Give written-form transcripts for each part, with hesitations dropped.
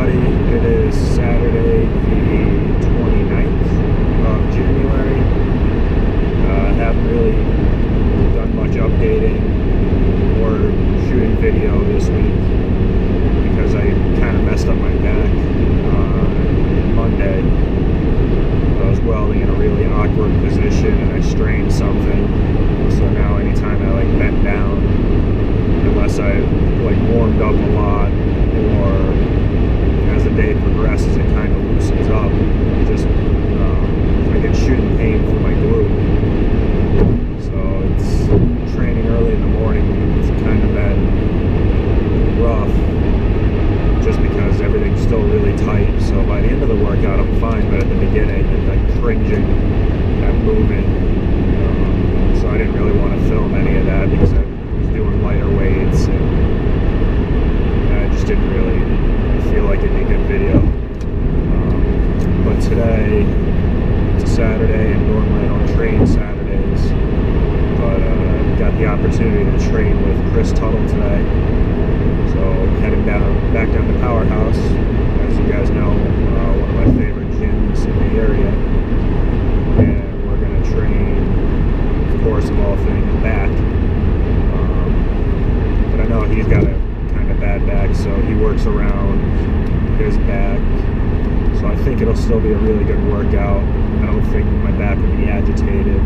everybody. It is Saturday, the 29th of January. I haven't really done much updating or shooting video this week because I kind of messed up my back Monday. I was welding in a really awkward position and I strained something. So now anytime I bend down, unless I warmed up a lot or as the day progresses it kind of loosens up, I get shooting pain from my glute. So it's training early in the morning. It's kind of been rough just because everything's still really tight. So by the end of the workout I'm fine, but at the beginning it's cringing and moving. So I didn't really want to film any of that because I was doing lighter weights and I just didn't really feel like it'd be a good video. But today, it's a Saturday, and normally I don't train Saturdays, but got the opportunity to train with Chris Tuttle today. So heading back down to Powerhouse, as you guys know, one of my favorite gyms in the area, and we're going to train, of course, of all things, back. But I know he's got a kind of bad back, so he works around his back. So I think it'll still be a really good workout. I don't think my back will be agitated.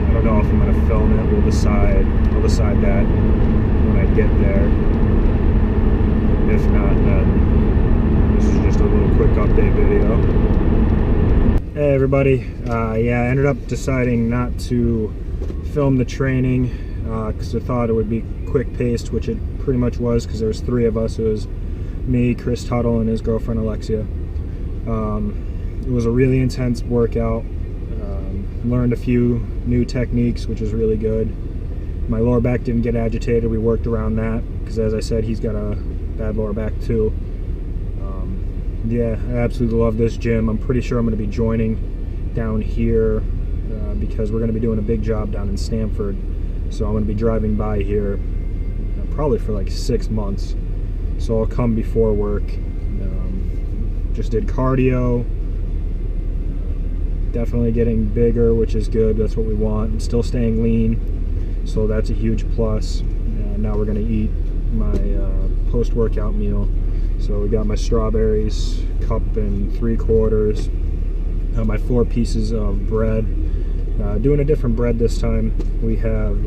I don't know if I'm going to film it. I'll decide that when I get there. If not, then this is just a little quick update video. Hey everybody. Yeah, I ended up deciding not to film the training because I thought it would be quick-paced, which it pretty much was because there was three of us. It was me, Chris Tuttle, and his girlfriend Alexia. It was a really intense workout. Learned a few new techniques, which was really good. My lower back didn't get agitated. We worked around that because, as I said, he's got a bad lower back too. Yeah, I absolutely love this gym. I'm pretty sure I'm going to be joining down here because we're going to be doing a big job down in Stamford. So I'm going to be driving by here probably for like 6 months. So I'll come before work. Just did cardio. Definitely getting bigger, which is good. That's what we want. I'm still staying lean, so that's a huge plus. Now we're going to eat my post-workout meal. So we got my strawberries, cup and 3/4, my 4 pieces of bread. Doing a different bread this time. We have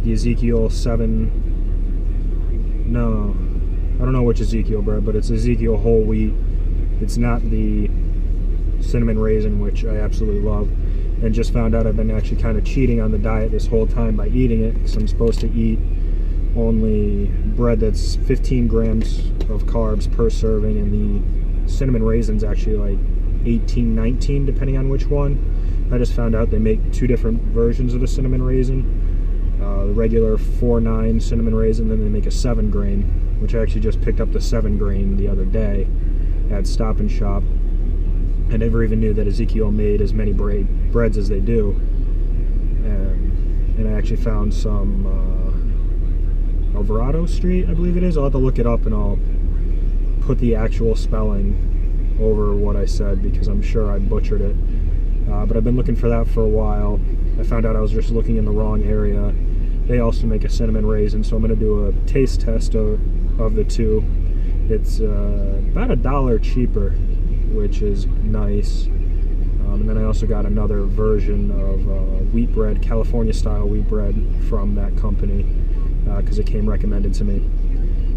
the Ezekiel 7. No, I don't know which Ezekiel bread, but it's Ezekiel whole wheat. It's not the cinnamon raisin, which I absolutely love. And just found out I've been actually kind of cheating on the diet this whole time by eating it, because I'm supposed to eat only bread that's 15 grams of carbs per serving, and the cinnamon raisin's actually like 18, 19, depending on which one. I just found out they make 2 different versions of the cinnamon raisin. The regular 4-9 cinnamon raisin, then they make a 7-grain, which I actually just picked up the 7-grain the other day at Stop and Shop. I never even knew that Ezekiel made as many breads as they do. And I actually found some Alvarado Street, I believe it is. I'll have to look it up and I'll put the actual spelling over what I said because I'm sure I butchered it. But I've been looking for that for a while. I found out I was just looking in the wrong area. They also make a cinnamon raisin, so I'm going to do a taste test of the two. It's about $1 cheaper, which is nice. And then I also got another version of wheat bread, California style wheat bread from that company because it came recommended to me.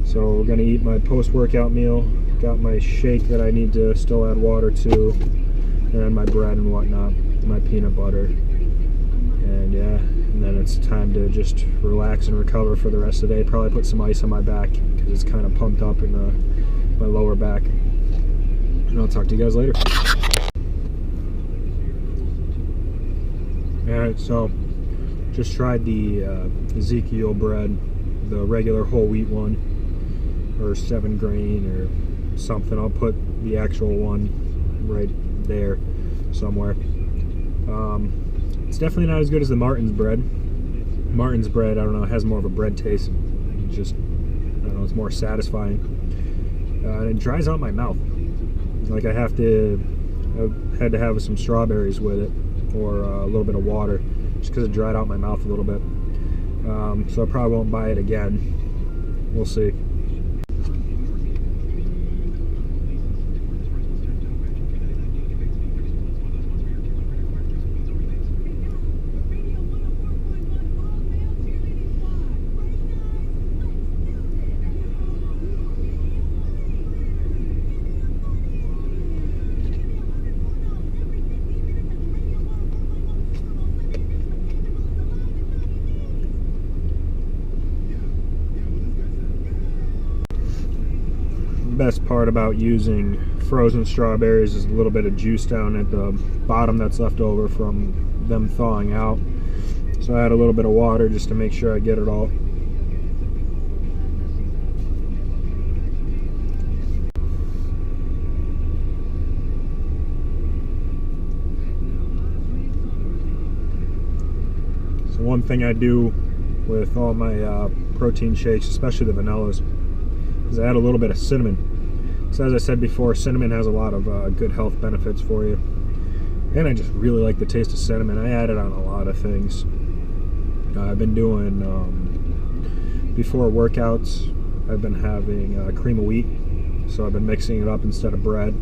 So we're going to eat my post-workout meal. Got my shake that I need to still add water to, and my bread and whatnot, my peanut butter. And yeah, and then it's time to just relax and recover for the rest of the day. Probably put some ice on my back because it's kind of pumped up in my lower back. And I'll talk to you guys later. Alright, so just tried the Ezekiel bread, the regular whole wheat one, or 7-grain or something. I'll put the actual one right there somewhere. It's definitely not as good as the Martin's bread. Martin's bread, I don't know, has more of a bread taste. Just, I don't know, it's more satisfying. And it dries out my mouth. Like I had to have some strawberries with it, or a little bit of water, just because it dried out my mouth a little bit. So I probably won't buy it again. We'll see. Best part about using frozen strawberries is a little bit of juice down at the bottom that's left over from them thawing out. So I add a little bit of water just to make sure I get it all. So one thing I do with all my protein shakes, especially the vanillas, is I add a little bit of cinnamon. So as I said before, cinnamon has a lot of good health benefits for you. And I just really like the taste of cinnamon. I add it on a lot of things. I've been doing, before workouts, I've been having cream of wheat. So I've been mixing it up instead of bread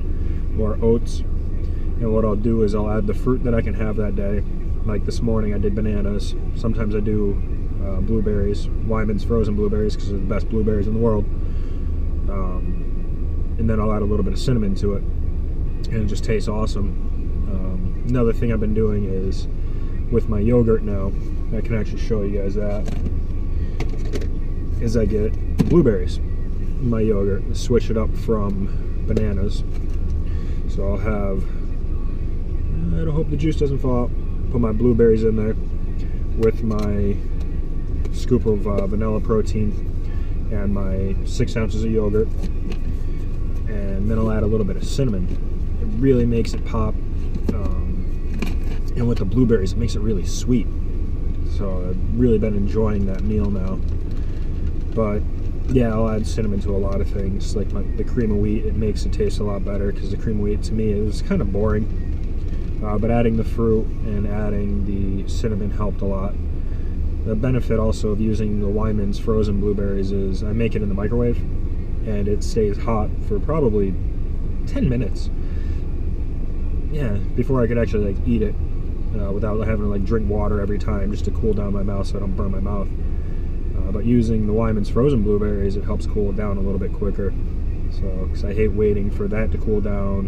or oats. And what I'll do is I'll add the fruit that I can have that day. Like this morning I did bananas. Sometimes I do blueberries, Wyman's frozen blueberries, because they're the best blueberries in the world. And then I'll add a little bit of cinnamon to it, and it just tastes awesome. Another thing I've been doing is with my yogurt now, I can actually show you guys that, is I get blueberries in my yogurt and switch it up from bananas. So I'll have, I hope the juice doesn't fall out, put my blueberries in there with my scoop of vanilla protein and my 6 ounces of yogurt, and then I'll add a little bit of cinnamon. It really makes it pop, and with the blueberries it makes it really sweet. So I've really been enjoying that meal now. But yeah, I'll add cinnamon to a lot of things, like the cream of wheat. It makes it taste a lot better, because the cream of wheat to me is kind of boring. But adding the fruit and adding the cinnamon helped a lot. The benefit also of using the Wyman's frozen blueberries is I make it in the microwave and it stays hot for probably 10 minutes. Yeah, before I could actually like eat it without having to like drink water every time, just to cool down my mouth so I don't burn my mouth. But using the Wyman's frozen blueberries, it helps cool it down a little bit quicker. So, because I hate waiting for that to cool down,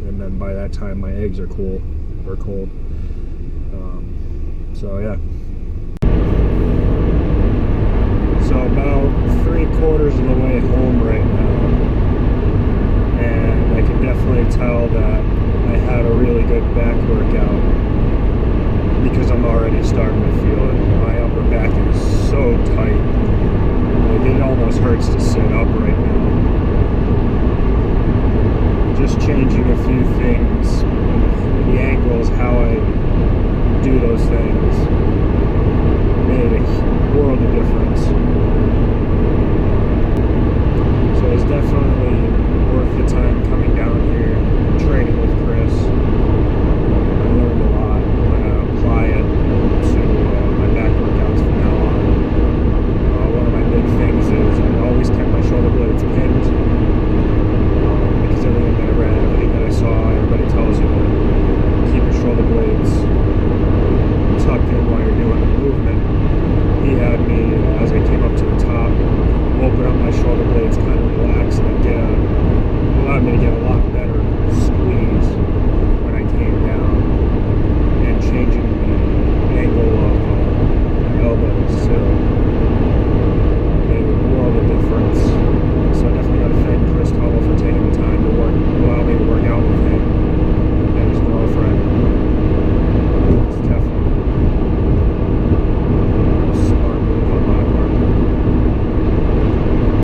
and then by that time my eggs are cool or cold. So yeah. So about 3/4 of the way home